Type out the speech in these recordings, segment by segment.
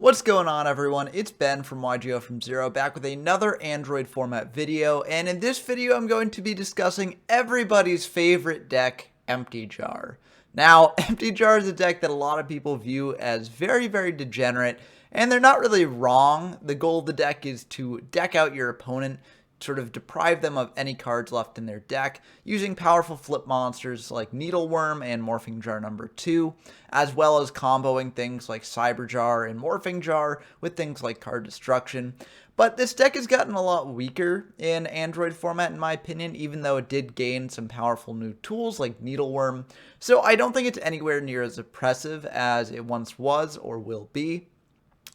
What's going on, everyone? It's Ben from YGO from Zero, back with another Android format video, and in this video I'm going to be discussing everybody's favorite deck, Empty Jar. Now, Empty Jar is a deck that a lot of people view as very, very degenerate, and they're not really wrong. The goal of the deck is to deck out your opponent, sort of deprive them of any cards left in their deck, using powerful flip monsters like Needleworm and Morphing Jar number 2, as well as comboing things like Cyber Jar and Morphing Jar with things like card destruction. But this deck has gotten a lot weaker in Android format, in my opinion, even though it did gain some powerful new tools like Needleworm. So I don't think it's anywhere near as oppressive as it once was or will be.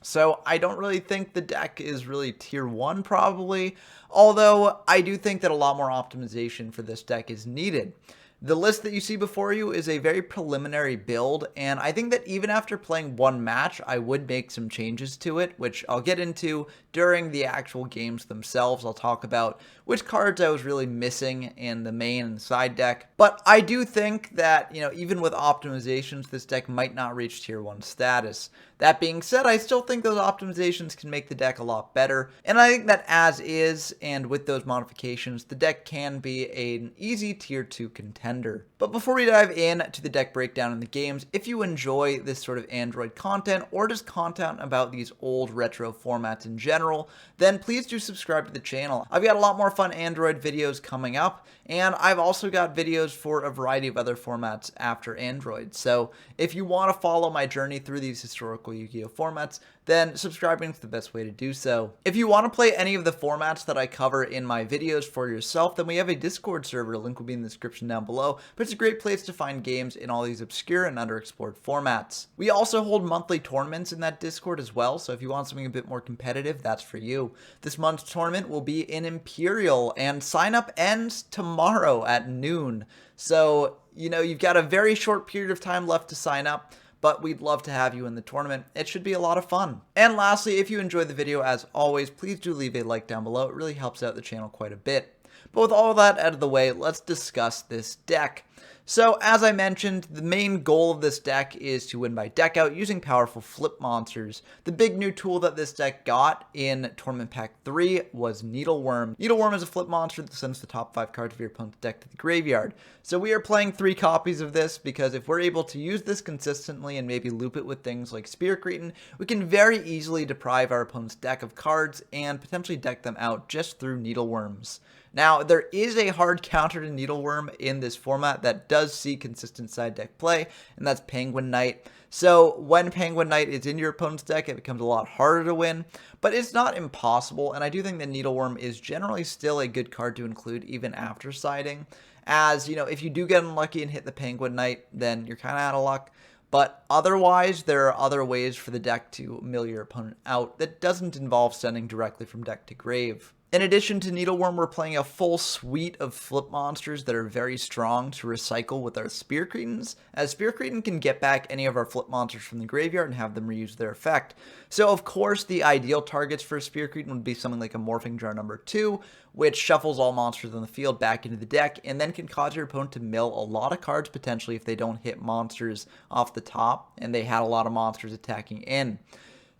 So I don't really think the deck is really tier 1 probably, although I do think that a lot more optimization for this deck is needed. The list that you see before you is a very preliminary build, and I think that even after playing one match, I would make some changes to it, which I'll get into during the actual games themselves. I'll talk about which cards I was really missing in the main and side deck. But I do think that, even with optimizations, this deck might not reach tier 1 status. That being said, I still think those optimizations can make the deck a lot better, and I think that as is, and with those modifications, the deck can be an easy tier 2 contender. But before we dive in to the deck breakdown in the games, if you enjoy this sort of Android content, or just content about these old retro formats in general, then please do subscribe to the channel. I've got a lot more fun Android videos coming up, and I've also got videos for a variety of other formats after Android. So if you want to follow my journey through these historical Yu-Gi-Oh formats, then subscribing is the best way to do so. If you want to play any of the formats that I cover in my videos for yourself, then we have a Discord server. The link will be in the description down below, but it's a great place to find games in all these obscure and underexplored formats. We also hold monthly tournaments in that Discord as well, so if you want something a bit more competitive, that's for you. This month's tournament will be in Imperial, and sign up ends tomorrow at noon. So, you've got a very short period of time left to sign up, but we'd love to have you in the tournament. It should be a lot of fun. And lastly, if you enjoyed the video, as always, please do leave a like down below. It really helps out the channel quite a bit. But with all of that out of the way, let's discuss this deck. So, as I mentioned, the main goal of this deck is to win by deck out using powerful flip monsters. The big new tool that this deck got in Tournament Pack 3 was Needleworm. Needleworm is a flip monster that sends the top 5 cards of your opponent's deck to the graveyard. So we are playing 3 copies of this because if we're able to use this consistently and maybe loop it with things like Spear Cretin, we can very easily deprive our opponent's deck of cards and potentially deck them out just through Needleworms. Now, there is a hard counter to Needleworm in this format that does see consistent side deck play, and that's Penguin Knight. So when Penguin Knight is in your opponent's deck, it becomes a lot harder to win, but it's not impossible, and I do think that Needleworm is generally still a good card to include even after siding, as, if you do get unlucky and hit the Penguin Knight, then you're kind of out of luck. But otherwise, there are other ways for the deck to mill your opponent out that doesn't involve sending directly from deck to grave. In addition to Needleworm, we're playing a full suite of flip monsters that are very strong to recycle with our Spear Cretins, as Spear Cretin can get back any of our flip monsters from the graveyard and have them reuse their effect. So of course, the ideal targets for Spear Cretin would be something like a Morphing Jar number 2, which shuffles all monsters on the field back into the deck, and then can cause your opponent to mill a lot of cards potentially if they don't hit monsters off the top, and they had a lot of monsters attacking in.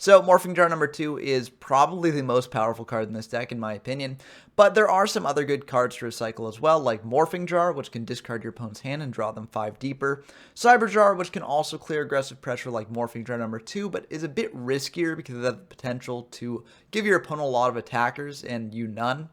So Morphing Jar number 2 is probably the most powerful card in this deck in my opinion, but there are some other good cards to recycle as well, like Morphing Jar, which can discard your opponent's hand and draw them 5 deeper, Cyber Jar, which can also clear aggressive pressure like Morphing Jar number 2, but is a bit riskier because of the potential to give your opponent a lot of attackers and you none.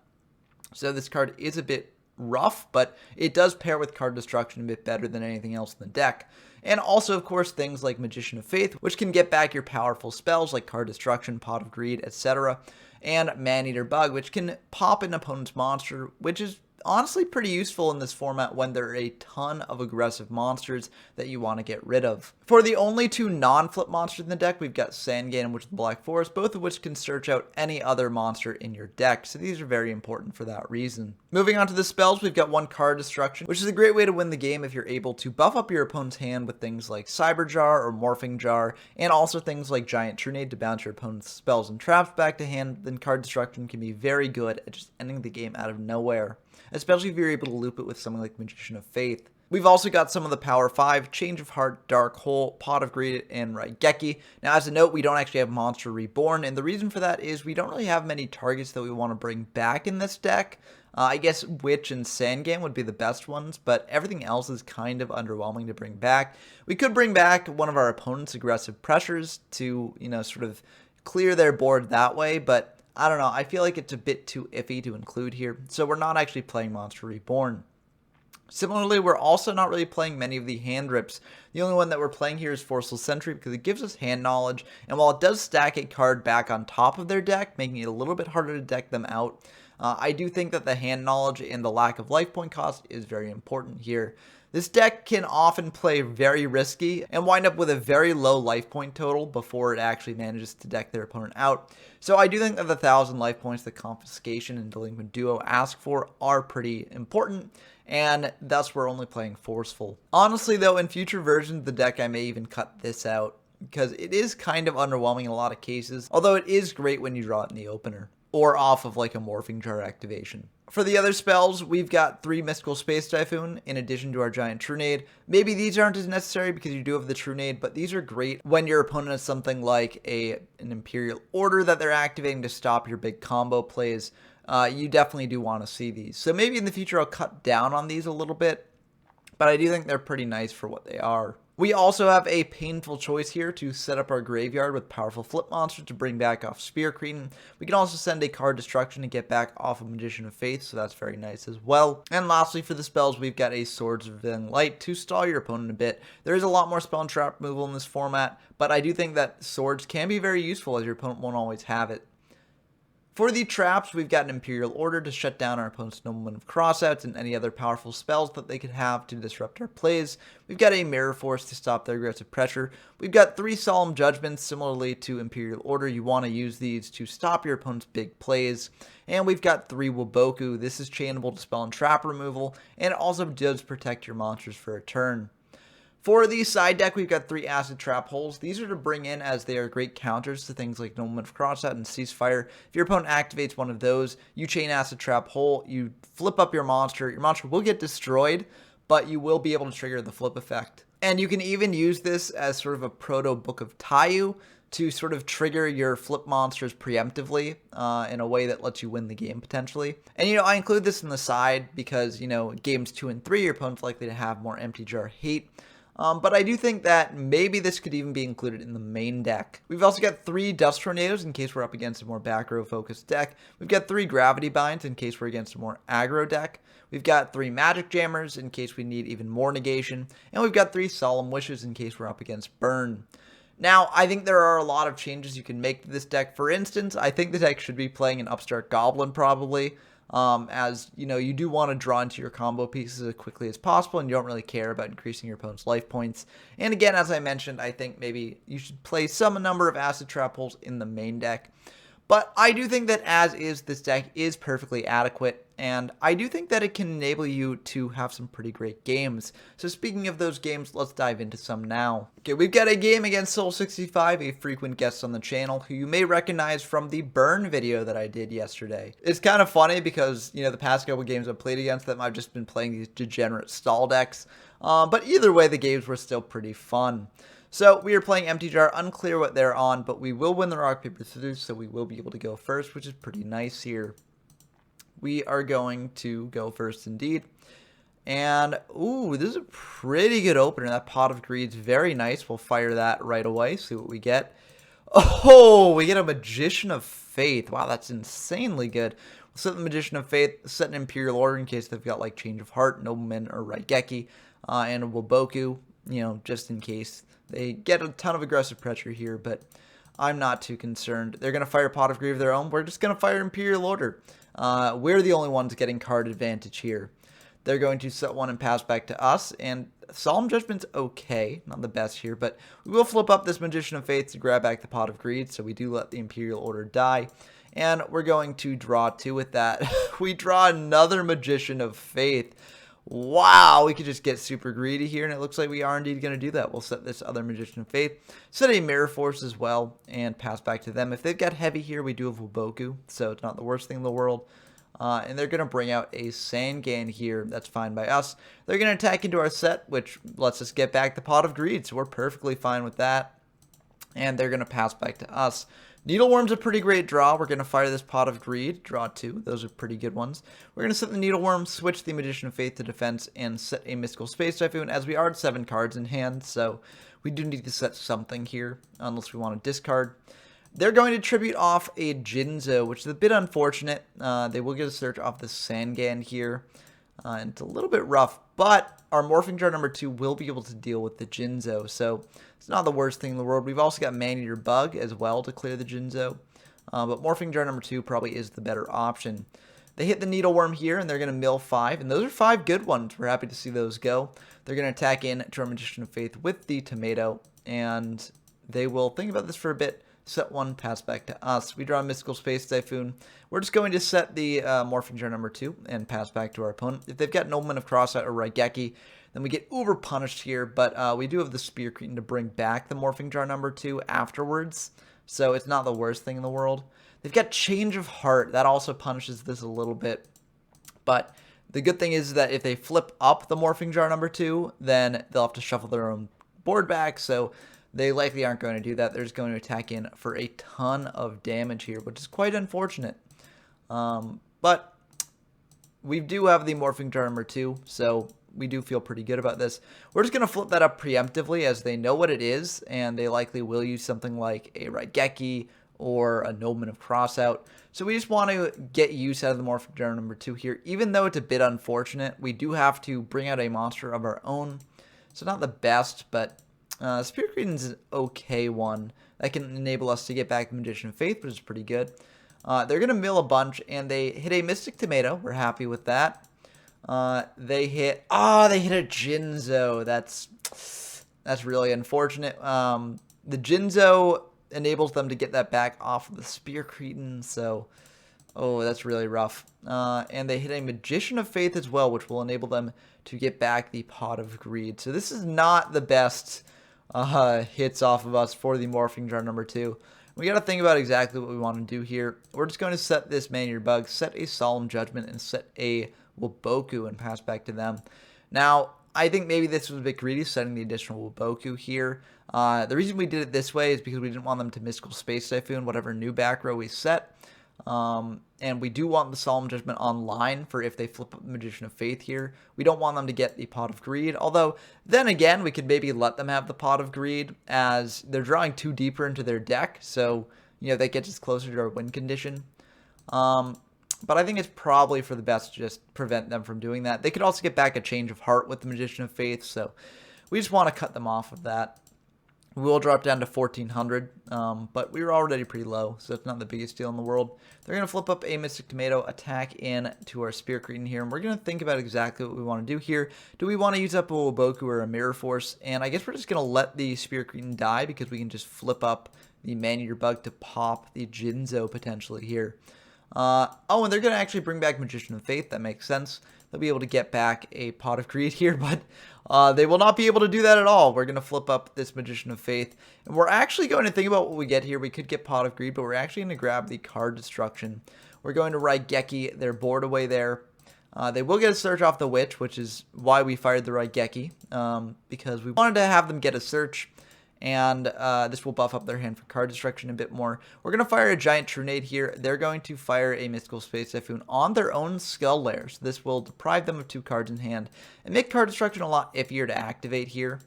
So this card is a bit rough, but it does pair with card destruction a bit better than anything else in the deck. And also, of course, things like Magician of Faith, which can get back your powerful spells like card destruction, Pot of Greed, etc. And Man-Eater Bug, which can pop an opponent's monster, which is honestly pretty useful in this format when there are a ton of aggressive monsters that you want to get rid of. For the only 2 non-flip monsters in the deck, we've got Sandgate and Witch of the Black Forest, both of which can search out any other monster in your deck, so these are very important for that reason. Moving on to the spells, we've got 1 card destruction, which is a great way to win the game if you're able to buff up your opponent's hand with things like Cyber Jar or Morphing Jar, and also things like Giant Trunade to bounce your opponent's spells and traps back to hand. Then card destruction can be very good at just ending the game out of nowhere, especially if you're able to loop it with something like Magician of Faith. We've also got some of the Power 5, Change of Heart, Dark Hole, Pot of Greed, and Raigeki. Now, as a note, we don't actually have Monster Reborn, and the reason for that is we don't really have many targets that we want to bring back in this deck. I guess Witch and Sandgame would be the best ones, but everything else is kind of underwhelming to bring back. We could bring back one of our opponent's aggressive pressures to, sort of clear their board that way, but I don't know. I feel like it's a bit too iffy to include here, so we're not actually playing Monster Reborn. Similarly, we're also not really playing many of the hand rips. The only one that we're playing here is Forceful Sentry because it gives us hand knowledge, and while it does stack a card back on top of their deck, making it a little bit harder to deck them out, I do think that the hand knowledge and the lack of life point cost is very important here. This deck can often play very risky and wind up with a very low life point total before it actually manages to deck their opponent out. So I do think that the 1,000 life points that Confiscation and Delinquent Duo ask for are pretty important, and thus we're only playing Forceful. Honestly though, in future versions of the deck I may even cut this out, because it is kind of underwhelming in a lot of cases, although it is great when you draw it in the opener, or off of like a Morphing Jar activation. For the other spells, we've got 3 Mystical Space Typhoon in addition to our Giant Trunade. Maybe these aren't as necessary because you do have the Trunade, but these are great when your opponent has something like an Imperial Order that they're activating to stop your big combo plays. You definitely do want to see these. So maybe in the future I'll cut down on these a little bit, but I do think they're pretty nice for what they are. We also have a painful choice here to set up our graveyard with powerful flip monsters to bring back off Spear Queen. We can also send a card Destruction to get back off of Magician of Faith, so that's very nice as well. And lastly, for the spells, we've got a Swords of Revealing Light to stall your opponent a bit. There is a lot more spell and trap removal in this format, but I do think that swords can be very useful as your opponent won't always have it. For the traps, we've got an Imperial Order to shut down our opponent's Nobleman of Crossouts and any other powerful spells that they could have to disrupt our plays. We've got a Mirror Force to stop their aggressive pressure. We've got 3 Solemn Judgments. Similarly to Imperial Order, you want to use these to stop your opponent's big plays. And we've got 3 Waboku. This is chainable to spell and trap removal, and it also does protect your monsters for a turn. For the side deck, we've got 3 Acid Trap Holes. These are to bring in as they are great counters to things like Nobleman of Crossout and Ceasefire. If your opponent activates one of those, you chain Acid Trap Hole, you flip up your monster will get destroyed, but you will be able to trigger the flip effect. And you can even use this as sort of a proto Book of Tayu to sort of trigger your flip monsters preemptively in a way that lets you win the game potentially. And I include this in the side because, games 2 and 3, your opponent's likely to have more Empty Jar hate. But I do think that maybe this could even be included in the main deck. We've also got 3 Dust Tornadoes in case we're up against a more back row focused deck. We've got 3 Gravity Binds in case we're against a more aggro deck. We've got 3 Magic Jammers in case we need even more negation. And we've got 3 Solemn Wishes in case we're up against Burn. Now, I think there are a lot of changes you can make to this deck. For instance, I think the deck should be playing an Upstart Goblin probably. As you do want to draw into your combo pieces as quickly as possible, and you don't really care about increasing your opponent's life points. And again, as I mentioned, I think maybe you should play some number of Acid Trap Holes in the main deck. But I do think that as is, this deck is perfectly adequate, and I do think that it can enable you to have some pretty great games. So speaking of those games, let's dive into some now. Okay, we've got a game against Soul65, a frequent guest on the channel, who you may recognize from the Burn video that I did yesterday. It's kind of funny because, the past couple games I've played against them, I've just been playing these degenerate stall decks. But either way, the games were still pretty fun. So we are playing Empty Jar, unclear what they're on, but we will win the rock, paper, scissors, so we will be able to go first, which is pretty nice here. We are going to go first indeed. And, ooh, this is a pretty good opener. That Pot of Greed's very nice. We'll fire that right away, see what we get. Oh, we get a Magician of Faith. Wow, that's insanely good. We'll set the Magician of Faith, set an Imperial Order in case they've got, like, Change of Heart, Nobleman, or Raigeki, and a Waboku, just in case. They get a ton of aggressive pressure here, but I'm not too concerned. They're going to fire Pot of Greed of their own. We're just going to fire Imperial Order. We're the only ones getting card advantage here. They're going to set one and pass back to us, and Solemn Judgment's okay. Not the best here, but we will flip up this Magician of Faith to grab back the Pot of Greed, so we do let the Imperial Order die. And we're going to draw 2 with that. We draw another Magician of Faith. Wow, we could just get super greedy here, and it looks like we are indeed going to do that. We'll set this other Magician of Faith, set a Mirror Force as well, and pass back to them. If they've got heavy here, we do have Waboku, so it's not the worst thing in the world. And they're going to bring out a Sangan here. That's fine by us. They're going to attack into our set, which lets us get back the Pot of Greed, so we're perfectly fine with that. And they're going to pass back to us. Needleworm's a pretty great draw. We're going to fire this Pot of Greed. Draw 2. Those are pretty good ones. We're going to set the Needleworm, switch the Magician of Faith to defense, and set a Mystical Space Typhoon, as we are at 7 cards in hand, so we do need to set something here, unless we want to discard. They're going to tribute off a Jinzo, which is a bit unfortunate. They will get a search off the Sangan here. And it's a little bit rough, but our Morphing Jar number 2 will be able to deal with the Jinzo, so it's not the worst thing in the world. We've also got Man-Eater Bug as well to clear the Jinzo, but Morphing Jar number 2 probably is the better option. They hit the Needleworm here, and they're going to mill 5, and those are 5 good ones. We're happy to see those go. They're going to attack in to our Magician of Faith with the Tomato, and they will think about this for a bit. Set 1, pass back to us. We draw a Mystical Space Typhoon. We're just going to set the Morphing Jar number 2 and pass back to our opponent. If they've got Nobleman of Crosseye or Raigeki, then we get uber punished here, but we do have the Spear Cretin to bring back the Morphing Jar number 2 afterwards, so it's not the worst thing in the world. They've got Change of Heart. That also punishes this a little bit, but the good thing is that if they flip up the Morphing Jar number 2, then they'll have to shuffle their own board back, so they likely aren't going to do that. They're just going to attack in for a ton of damage here, which is quite unfortunate. But we do have the Morphing Jar number 2, so we do feel pretty good about this. We're just going to flip that up preemptively, as they know what it is, and they likely will use something like a Raigeki or a Nobleman of Crossout. So we just want to get use out of the Morphing Jar number 2 here. Even though it's a bit unfortunate, we do have to bring out a monster of our own. So not the best, but Spear Cretin's an okay one. That can enable us to get back the Magician of Faith, which is pretty good. They're going to mill a bunch, and they hit a Mystic Tomato. We're happy with that. They hit a Jinzo. That's really unfortunate. The Jinzo enables them to get that back off of the Spear Cretin, so that's really rough. And they hit a Magician of Faith as well, which will enable them to get back the Pot of Greed. So this is not the best hits off of us for the Morphing Jar number 2. We got to think about exactly what we want to do here. We're just going to set this Man-Eater Bug, set a Solemn Judgment, and set a Woboku and pass back to them. Now, I think maybe this was a bit greedy, setting the additional Woboku here. The reason we did it this way is because we didn't want them to Mystical Space Typhoon whatever new back row we set. And we do want the Solemn Judgment online for if they flip up the Magician of Faith here. We don't want them to get the Pot of Greed, although then again we could maybe let them have the Pot of Greed, as they're drawing 2 deeper into their deck, so that gets us closer to our win condition. But I think it's probably for the best to just prevent them from doing that. They could also get back a Change of Heart with the Magician of Faith, so we just want to cut them off of that. We will drop down to 1,400, but we were already pretty low, so it's not the biggest deal in the world. They're going to flip up a Mystic Tomato, attack in to our Spear Cretin here, and we're going to think about exactly what we want to do here. Do we want to use up a Woboku or a Mirror Force? And I guess we're just going to let the Spear Cretin die, because we can just flip up the Man-Eater Bug to pop the Jinzo potentially here. And they're going to actually bring back Magician of Faith. That makes sense. They'll be able to get back a Pot of Greed here, but they will not be able to do that at all. We're going to flip up this Magician of Faith, and we're actually going to think about what we get here. We could get Pot of Greed, but we're actually going to grab the Card Destruction. We're going to Raigeki their board away there. They will get a search off the Witch, which is why we fired the Raigeki, because we wanted to have them get a search, and this will buff up their hand for Card Destruction a bit more. We're going to fire a Giant Trunade here. They're going to fire a Mystical Space Typhoon on their own Skull Lair. So this will deprive them of 2 cards in hand and make Card Destruction a lot iffier to activate here.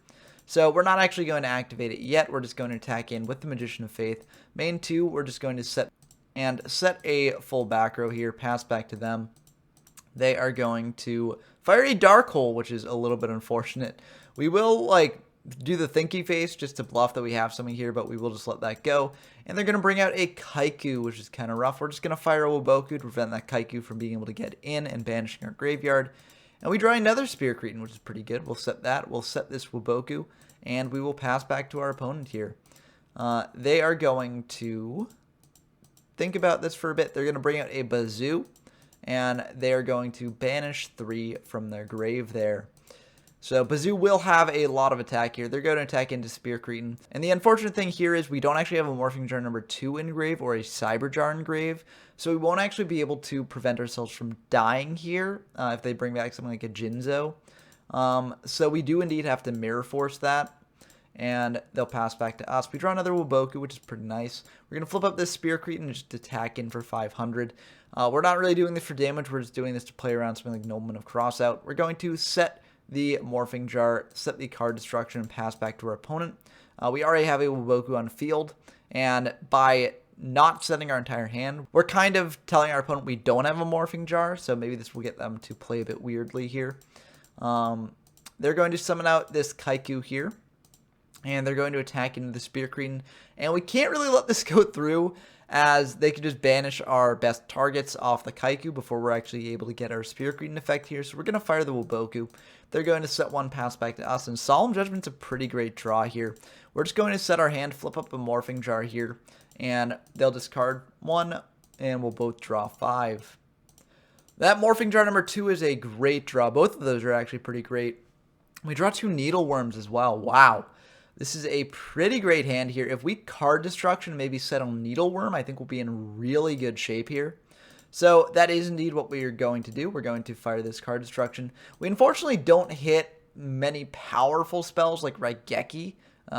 So we're not actually going to activate it yet. We're just going to attack in with the Magician of Faith. Main 2, we're just going to set a full back row here, pass back to them. They are going to fire a Dark Hole, which is a little bit unfortunate. We will, do the thinky face just to bluff that we have something here, but we will just let that go. And they're going to bring out a Kaiku, which is kind of rough. We're just going to fire a Woboku to prevent that Kaiku from being able to get in and banishing our graveyard. And we draw another Spear Cretin, which is pretty good. We'll set that. We'll set this Woboku, and we will pass back to our opponent here. They are going to think about this for a bit. They're going to bring out a Bazoo, and they are going to banish 3 from their grave there. So Bazoo will have a lot of attack here. They're going to attack into Spear Cretin. And the unfortunate thing here is we don't actually have a Morphing Jar number 2 engrave or a Cyber Jar engrave. So we won't actually be able to prevent ourselves from dying here if they bring back something like a Jinzo. So we do indeed have to Mirror Force that. And they'll pass back to us. We draw another Waboku, which is pretty nice. We're going to flip up this Spear Cretin and just attack in for 500. We're not really doing this for damage. We're just doing this to play around something like Nobleman of Crossout. We're going to set the Morphing Jar, set the card destruction, and pass back to our opponent. We already have a Waboku on field, and by not setting our entire hand, we're kind of telling our opponent we don't have a Morphing Jar, so maybe this will get them to play a bit weirdly here. They're going to summon out this Kaiku here, and they're going to attack into the Spear Cretin, and we can't really let this go through, as they could just banish our best targets off the Kaiku before we're actually able to get our Spear Cretin effect here. So we're going to fire the Waboku. They're going to set one, pass back to us, and Solemn Judgment's a pretty great draw here. We're just going to set our hand, flip up a Morphing Jar here, and they'll discard one, and we'll both draw 5. That Morphing Jar number 2 is a great draw. Both of those are actually pretty great. We draw 2 Needleworms as well. Wow. This is a pretty great hand here. If we card destruction, maybe set on Needleworm, I think we'll be in really good shape here. So that is indeed what we are going to do. We're going to fire this card destruction. We unfortunately don't hit many powerful spells like Raigeki.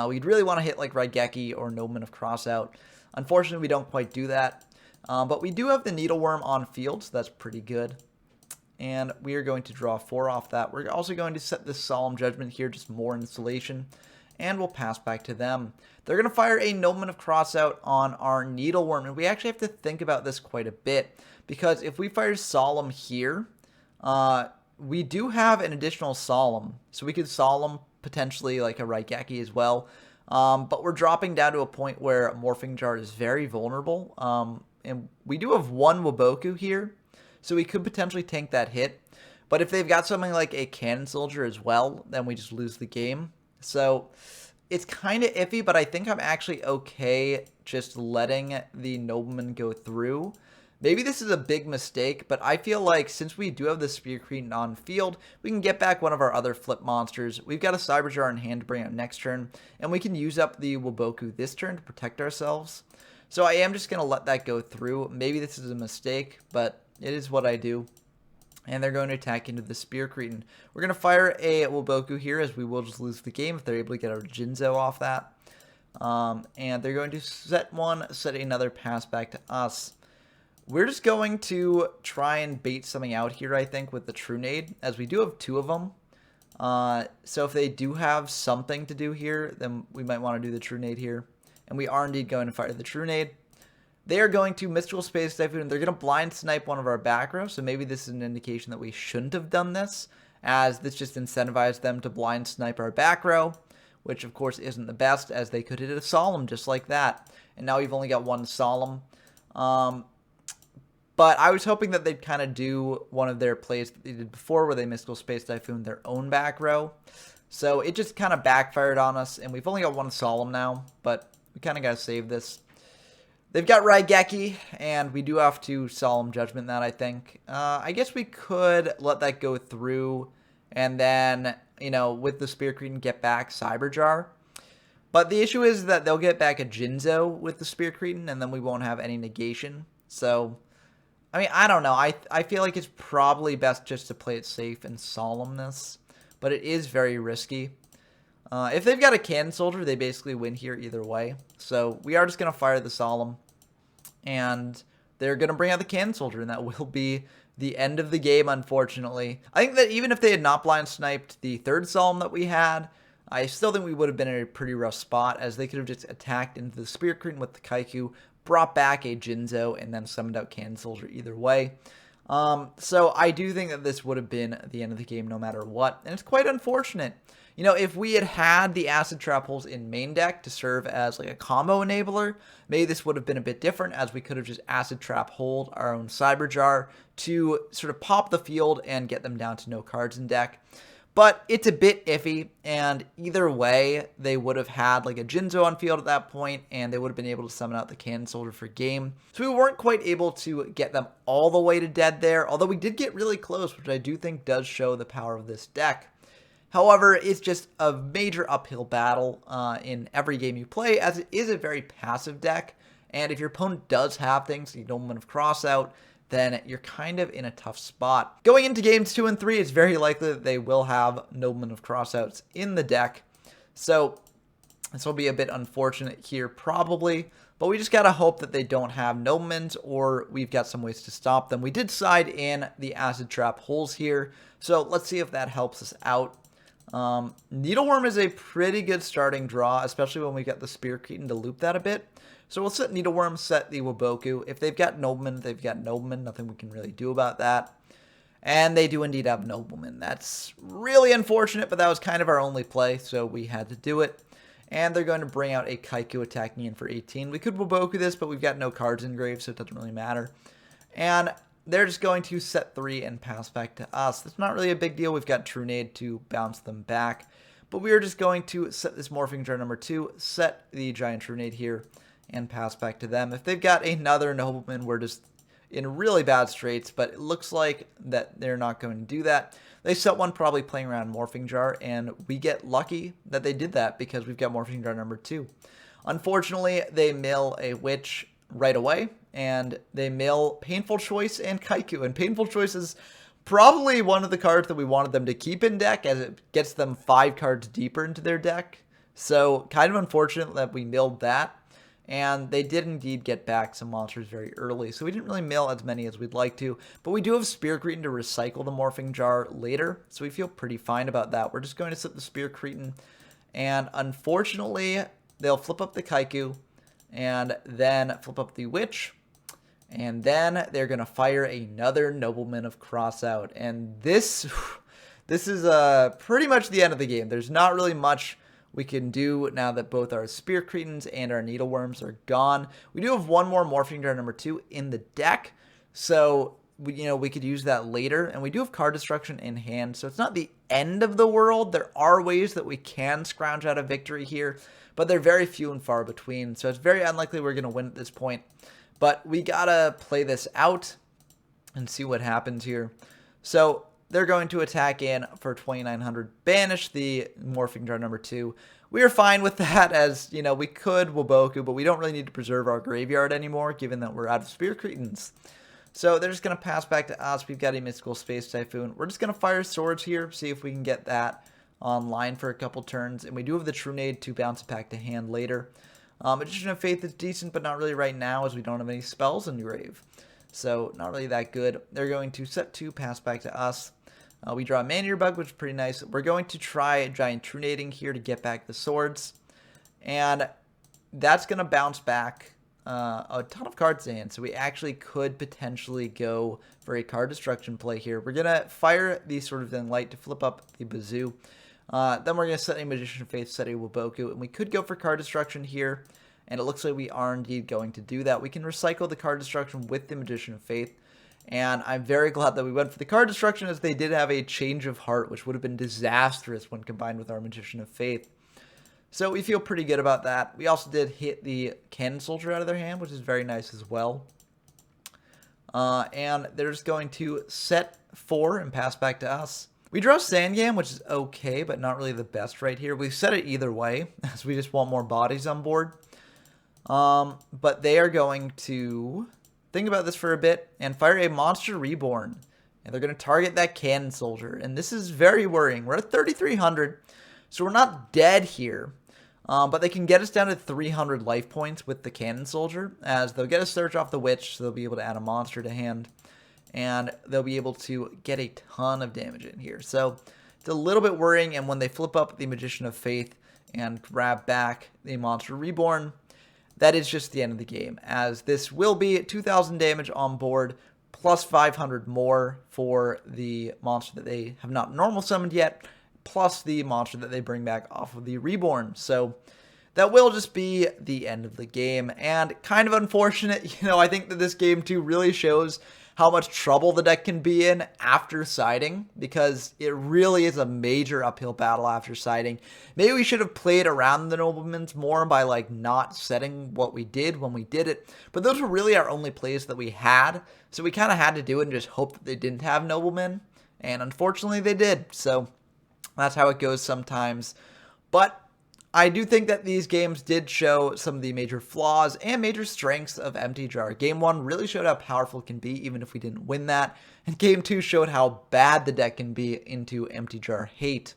We'd really want to hit like Raigeki or Nobleman of Crossout. Unfortunately, we don't quite do that. But we do have the Needleworm on field, so that's pretty good. And we are going to draw 4 off that. We're also going to set this Solemn Judgment here, just more installation. And we'll pass back to them. They're going to fire a Nobleman of Crossout on our Needleworm, and we actually have to think about this quite a bit, because if we fire Solemn here, we do have an additional Solemn, so we could Solemn potentially like a Raigeki as well, but we're dropping down to a point where Morphing Jar is very vulnerable, and we do have one Waboku here, so we could potentially tank that hit, but if they've got something like a Cannon Soldier as well, then we just lose the game. So it's kind of iffy, but I think I'm actually okay just letting the Nobleman go through. Maybe this is a big mistake, but I feel like since we do have the Spear Cretin on field, we can get back one of our other flip monsters. We've got a Cyber Jar in hand to bring up next turn, and we can use up the Waboku this turn to protect ourselves. So I am just going to let that go through. Maybe this is a mistake, but it is what I do. And they're going to attack into the Spear Cretin. We're going to fire a Waboku here, as we will just lose the game if they're able to get our Jinzo off that. And they're going to set one, set another, pass back to us. We're just going to try and bait something out here, I think, with the Trunade, as we do have 2 of them. So if they do have something to do here, then we might want to do the Trunade here. And we are indeed going to fire the Trunade. They are going to Mystical Space Typhoon, and they're going to blind snipe one of our back row, so maybe this is an indication that we shouldn't have done this, as this just incentivized them to blind snipe our back row, which of course isn't the best, as they could hit a Solemn just like that. And now we've only got 1 Solemn. But I was hoping that they'd kind of do one of their plays that they did before, where they Mystical Space Typhoon their own back row. So it just kind of backfired on us, and we've only got 1 Solemn now, but we kind of got to save this. They've got Raigeki, and we do have to Solemn Judgment that, I think. I guess we could let that go through, and then, you know, with the Spear Cretin, get back Cyber Jar. But the issue is that they'll get back a Jinzo with the Spear Cretin, and then we won't have any negation. So, I mean, I don't know. I feel like it's probably best just to play it safe and Solemn this, but it is very risky. If they've got a Cannon Soldier, they basically win here either way. So we are just going to fire the Solemn, and they're going to bring out the Cannon Soldier, and that will be the end of the game, unfortunately. I think that even if they had not blind sniped the 3rd Solemn that we had, I still think we would have been in a pretty rough spot, as they could have just attacked into the Spear Cretin with the Kaiku, brought back a Jinzo, and then summoned out Cannon Soldier either way. So I do think that this would have been the end of the game no matter what, and it's quite unfortunate. You know, if we had had the Acid Trap holes in main deck to serve as like a combo enabler, maybe this would have been a bit different, as we could have just Acid Trap hold our own Cyber Jar to sort of pop the field and get them down to no cards in deck. But it's a bit iffy, and either way, they would have had like a Jinzo on field at that point, and they would have been able to summon out the Cannon Soldier for game. So we weren't quite able to get them all the way to dead there, although we did get really close, which I do think does show the power of this deck. However, it's just a major uphill battle in every game you play, as it is a very passive deck. And if your opponent does have things, you don't want to cross out, then you're kind of in a tough spot. Going into games 2 and 3, it's very likely that they will have Nobleman of Crossouts in the deck. So this will be a bit unfortunate here probably, but we just gotta hope that they don't have Noblemans, or we've got some ways to stop them. We did side in the Acid Trap holes here, so let's see if that helps us out. Needleworm is a pretty good starting draw, especially when we got the Spear Cretin to loop that a bit. So we'll set Needleworm, set the Waboku. If they've got Nobleman, they've got Nobleman. Nothing we can really do about that. And they do indeed have Nobleman. That's really unfortunate, but that was kind of our only play, so we had to do it. And they're going to bring out a Kaiku attacking in for 18. We could Waboku this, but we've got no cards engraved, so it doesn't really matter. And they're just going to set 3 and pass back to us. That's not really a big deal. We've got Trunade to bounce them back. But we are just going to set this Morphing Jar number 2, set the Giant Trunade here, and pass back to them. If they've got another Nobleman, we're just in really bad straits, but it looks like that they're not going to do that. They set one probably playing around Morphing Jar, and we get lucky that they did that because we've got Morphing Jar number 2. Unfortunately, they mill a Witch right away, and they mill Painful Choice and Kaiku, and Painful Choice is probably one of the cards that we wanted them to keep in deck, as it gets them 5 cards deeper into their deck. So kind of unfortunate that we milled that. And they did indeed get back some monsters very early, so we didn't really mill as many as we'd like to. But we do have Spear Cretin to recycle the Morphing Jar later, so we feel pretty fine about that. We're just going to set the Spear Cretin, and unfortunately, they'll flip up the Kaiku, and then flip up the Witch, and then they're going to fire another Nobleman of Crossout. And this is pretty much the end of the game. There's not really much we can do now that both our Spear Cretins and our Needleworms are gone. We do have one more Morphing Jar number 2 in the deck, so we could use that later. And we do have card destruction in hand, so it's not the end of the world. There are ways that we can scrounge out a victory here, but they're very few and far between, so it's very unlikely we're going to win at this point. But we gotta play this out and see what happens here. So they're going to attack in for 2,900, banish the Morphing Jar number 2. We are fine with that, as, we could Waboku, but we don't really need to preserve our graveyard anymore, given that we're out of Spear Cretins. So they're just going to pass back to us. We've got a Mystical Space Typhoon. We're just going to fire Swords here, see if we can get that online for a couple turns. And we do have the Trunade to bounce it back to hand later. Magician of Faith is decent, but not really right now, as we don't have any spells engrave. So not really that good. They're going to set 2, pass back to us. We draw a Maneater Bug, which is pretty nice. We're going to try Giant Trunading here to get back the swords. And that's going to bounce back a ton of cards in. So we actually could potentially go for a card destruction play here. We're going to fire the Sword of Then Light to flip up the Bazoo. Then we're going to set a Magician of Faith, set a Waboku. And we could go for card destruction here. And it looks like we are indeed going to do that. We can recycle the card destruction with the Magician of Faith. And I'm very glad that we went for the card destruction, as they did have a Change of Heart, which would have been disastrous when combined with our Magician of Faith. So we feel pretty good about that. We also did hit the Cannon Soldier out of their hand, which is very nice as well. And they're just going to set 4 and pass back to us. We draw Sandgam, which is okay, but not really the best right here. We set it either way, as we just want more bodies on board. But they are going to think about this for a bit and fire a Monster Reborn. And they're going to target that Cannon Soldier. And this is very worrying. We're at 3,300, so we're not dead here. But they can get us down to 300 life points with the Cannon Soldier, as they'll get a Search off the Witch, so they'll be able to add a monster to hand. And they'll be able to get a ton of damage in here. So it's a little bit worrying, and when they flip up the Magician of Faith and grab back the Monster Reborn, that is just the end of the game, as this will be 2,000 damage on board, plus 500 more for the monster that they have not normal summoned yet, plus the monster that they bring back off of the Reborn. So that will just be the end of the game, and kind of unfortunate. I think that this game too really shows how much trouble the deck can be in after siding, because it really is a major uphill battle after siding. Maybe we should have played around the Noblemans more by not setting what we did when we did it, but those were really our only plays that we had, so we kind of had to do it and just hope that they didn't have Noblemen, and unfortunately they did. So That's how it goes sometimes. But I do think that these games did show some of the major flaws and major strengths of Empty Jar. Game 1 really showed how powerful it can be, even if we didn't win that. And Game 2 showed how bad the deck can be into Empty Jar hate.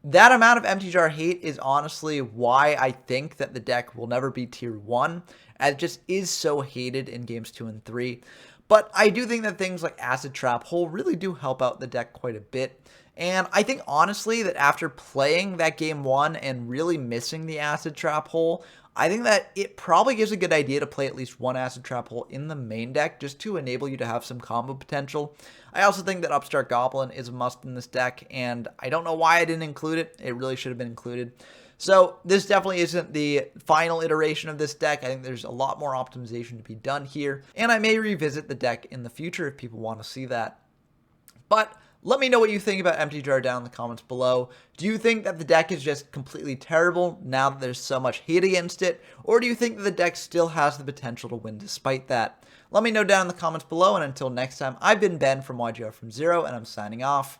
That amount of Empty Jar hate is honestly why I think that the deck will never be tier 1, as it just is so hated in games 2 and 3. But I do think that things like Acid Trap Hole really do help out the deck quite a bit. And I think honestly that after playing that game 1 and really missing the Acid Trap Hole, I think that it probably gives a good idea to play at least one Acid Trap Hole in the main deck just to enable you to have some combo potential. I also think that Upstart Goblin is a must in this deck, and I don't know why I didn't include it. It really should have been included. So this definitely isn't the final iteration of this deck. I think there's a lot more optimization to be done here, and I may revisit the deck in the future if people want to see that. But let me know what you think about Empty Jar down in the comments below. Do you think that the deck is just completely terrible now that there's so much hate against it? Or do you think that the deck still has the potential to win despite that? Let me know down in the comments below, and until next time, I've been Ben from YGR from Zero, and I'm signing off.